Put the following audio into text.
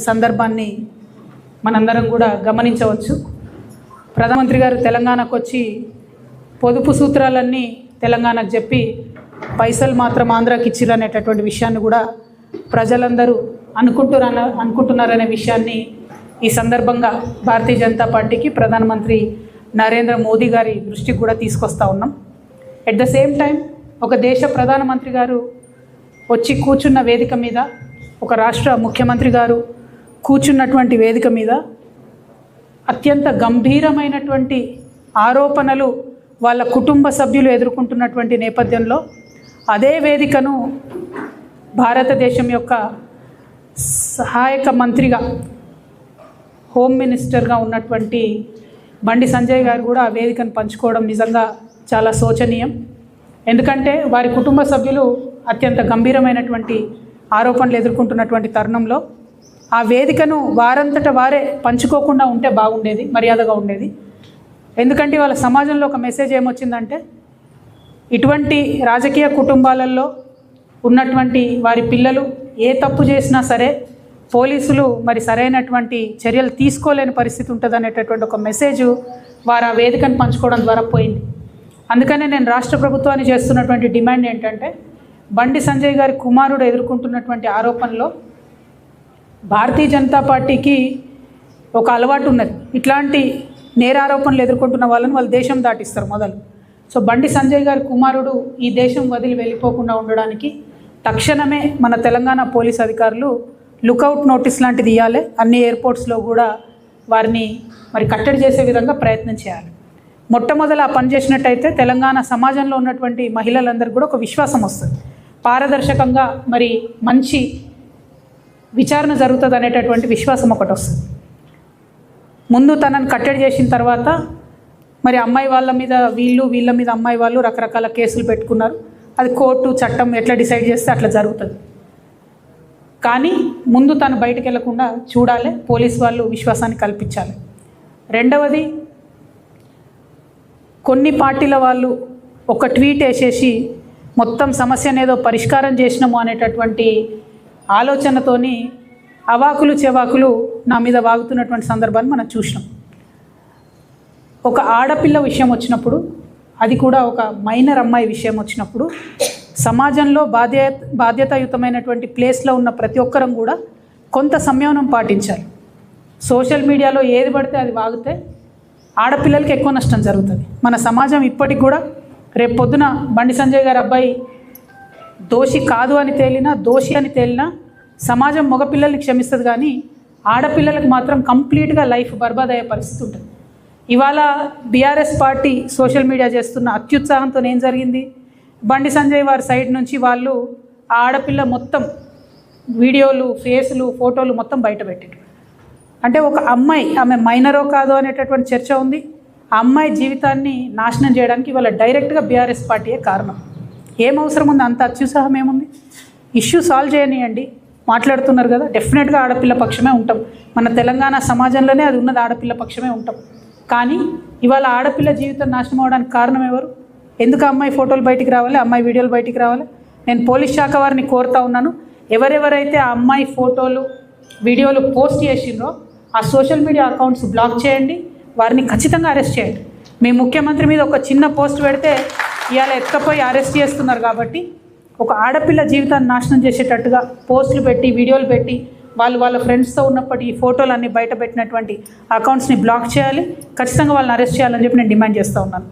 సందర్భాన్ని మనందరం కూడా గమనించవచ్చు. ప్రధానమంత్రి గారు తెలంగాణకు వచ్చి పొదుపు సూత్రాలన్నీ తెలంగాణకు చెప్పి పైసలు మాత్రం ఆంధ్రాకి ఇచ్చిరనేటటువంటి విషయాన్ని కూడా ప్రజలందరూ అనుకుంటున్నారనే విషయాన్ని ఈ సందర్భంగా భారతీయ జనతా పార్టీకి ప్రధానమంత్రి నరేంద్ర మోదీ గారి దృష్టికి కూడా తీసుకొస్తా ఉన్నాం. ఎట్ ద సేమ్ టైం ఒక దేశ ప్రధానమంత్రి గారు వచ్చి కూర్చున్న వేదిక మీద, ఒక రాష్ట్ర ముఖ్యమంత్రి గారు కూర్చున్నటువంటి వేదిక మీద అత్యంత గంభీరమైనటువంటి ఆరోపణలు వాళ్ళ కుటుంబ సభ్యులు ఎదుర్కొంటున్నటువంటి నేపథ్యంలో అదే వేదికను భారతదేశం యొక్క సహాయక మంత్రిగా, హోమ్ మినిస్టర్గా ఉన్నటువంటి బండి సంజయ్ గారు కూడా ఆ వేదికను పంచుకోవడం నిజంగా చాలా శోచనీయం. ఎందుకంటే వారి కుటుంబ సభ్యులు అత్యంత గంభీరమైనటువంటి ఆరోపణలు ఎదుర్కొంటున్నటువంటి తరుణంలో ఆ వేదికను వారంతట వారే పంచుకోకుండా ఉంటే బాగుండేది, మర్యాదగా ఉండేది. ఎందుకంటే వాళ్ళ సమాజంలో ఒక మెసేజ్ ఏమొచ్చిందంటే, ఇటువంటి రాజకీయ కుటుంబాలలో ఉన్నటువంటి వారి పిల్లలు ఏ తప్పు చేసినా సరే పోలీసులు మరి సరైనటువంటి చర్యలు తీసుకోలేని పరిస్థితి ఉంటుంది అనేటటువంటి ఒక మెసేజ్ వారు ఆ వేదికను పంచుకోవడం ద్వారా పోయింది. అందుకనే నేను రాష్ట్ర ప్రభుత్వాన్ని చేస్తున్నటువంటి డిమాండ్ ఏంటంటే, బండి సంజయ్ గారి కుమారుడు ఎదుర్కొంటున్నటువంటి ఆరోపణలో భారతీయ జనతా పార్టీకి ఒక అలవాటు ఉన్నది. ఇట్లాంటి నేరారోపణలు ఎదుర్కొంటున్న వాళ్ళని వాళ్ళు దేశం దాటిస్తారు మొదలు. సో బండి సంజయ్ గారి కుమారుడు ఈ దేశం వదిలి వెళ్ళిపోకుండా ఉండడానికి తక్షణమే మన తెలంగాణ పోలీస్ అధికారులు లుకౌట్ నోటీస్ లాంటిది ఇవ్వాలి. అన్ని ఎయిర్పోర్ట్స్లో కూడా వారిని మరి కట్టడి చేసే విధంగా ప్రయత్నం చేయాలి. మొట్టమొదలు ఆ పని చేసినట్టయితే తెలంగాణ సమాజంలో ఉన్నటువంటి మహిళలందరికీ కూడా ఒక విశ్వాసం వస్తుంది. పారదర్శకంగా మరి మంచి విచారణ జరుగుతుంది అనేటటువంటి విశ్వాసం ఒకటి వస్తుంది. ముందు తనని కట్టడి చేసిన తర్వాత మరి అమ్మాయి వాళ్ళ మీద వీళ్ళ మీద అమ్మాయి వాళ్ళు రకరకాల కేసులు పెట్టుకున్నారు. అది కోర్టు చట్టం ఎట్లా డిసైడ్ చేస్తే అట్లా జరుగుతుంది. కానీ ముందు తను బయటకు వెళ్లకుండా చూడాలి, పోలీస్ వాళ్ళు విశ్వాసాన్ని కల్పించాలి. రెండవది, కొన్ని పార్టీల వాళ్ళు ఒక ట్వీట్ వేసేసి మొత్తం సమస్యను ఏదో పరిష్కారం చేసినాము అనేటటువంటి ఆలోచనతోని అవాకులు చెవాకులు నా మీద వాగుతున్నటువంటి సందర్భాన్ని మనం చూసినాం. ఒక ఆడపిల్ల విషయం వచ్చినప్పుడు, అది కూడా ఒక మైనర్ అమ్మాయి విషయం వచ్చినప్పుడు సమాజంలో బాధ్యతాయుతమైనటువంటి ప్లేస్లో ఉన్న ప్రతి ఒక్కరం కూడా కొంత సంయమనం పాటించాలి. సోషల్ మీడియాలో ఏది పడితే అది వాగితే ఆడపిల్లలకి ఎక్కువ నష్టం జరుగుతుంది. మన సమాజం ఇప్పటికి కూడా రేపు పొద్దున బండి సంజయ్ గారి అబ్బాయి దోషి కాదు అని తేలినా, దోషి అని తేలినా సమాజం మగపిల్లల్ని క్షమిస్తుంది, కానీ ఆడపిల్లలకు మాత్రం కంప్లీట్గా లైఫ్ బర్బాద్ అయ్యే పరిస్థితి ఉంటుంది. ఇవాళ బీఆర్ఎస్ పార్టీ సోషల్ మీడియా చేస్తున్న అత్యుత్సాహంతో ఏం జరిగింది, బండి సంజయ్ వారి సైడ్ నుంచి వాళ్ళు ఆ ఆడపిల్ల మొత్తం వీడియోలు, ఫేసులు, ఫోటోలు మొత్తం బయట పెట్టారు. అంటే ఒక అమ్మాయి, ఆమె మైనరో కాదో అనేటటువంటి చర్చ ఉంది. ఆ అమ్మాయి జీవితాన్ని నాశనం చేయడానికి ఇవాళ డైరెక్ట్గా బీఆర్ఎస్ పార్టీయే కారణం. ఏం అవసరం ఉంది, అంత అత్యుత్సాహం ఏముంది? ఇష్యూ సాల్వ్ చేయనియండి. మాట్లాడుతున్నారు కదా, డెఫినెట్గా ఆడపిల్ల పక్షమే ఉంటాం. మన తెలంగాణ సమాజంలోనే అది ఉన్నది, ఆడపిల్ల పక్షమే ఉంటాం. కానీ ఇవాళ ఆడపిల్ల జీవితం నాశనం అవడానికి కారణం ఎవరు? ఎందుకు అమ్మాయి ఫోటోలు బయటికి రావాలి, అమ్మాయి వీడియోలు బయటికి రావాలి? నేను పోలీస్ శాఖ వారిని కోరుతా ఉన్నాను, ఎవరెవరైతే ఆ అమ్మాయి ఫోటోలు, వీడియోలు పోస్ట్ చేసిండ్రో ఆ సోషల్ మీడియా అకౌంట్స్ బ్లాక్ చేయండి, వారిని ఖచ్చితంగా అరెస్ట్ చేయండి. మీ ముఖ్యమంత్రి మీద ఒక చిన్న పోస్ట్ పెడితే ఇవాళ ఎత్తుకపోయి అరెస్ట్ చేస్తున్నారు. కాబట్టి ఒక ఆడపిల్ల జీవితాన్ని నాశనం చేసేటట్టుగా పోస్టులు పెట్టి, వీడియోలు పెట్టి, వాళ్ళ ఫ్రెండ్స్తో ఉన్నప్పటి ఈ ఫోటోలు అన్నీ బయట పెట్టినటువంటి అకౌంట్స్ని బ్లాక్ చేయాలి, ఖచ్చితంగా వాళ్ళని అరెస్ట్ చేయాలని చెప్పి నేను డిమాండ్ చేస్తూ ఉన్నాను.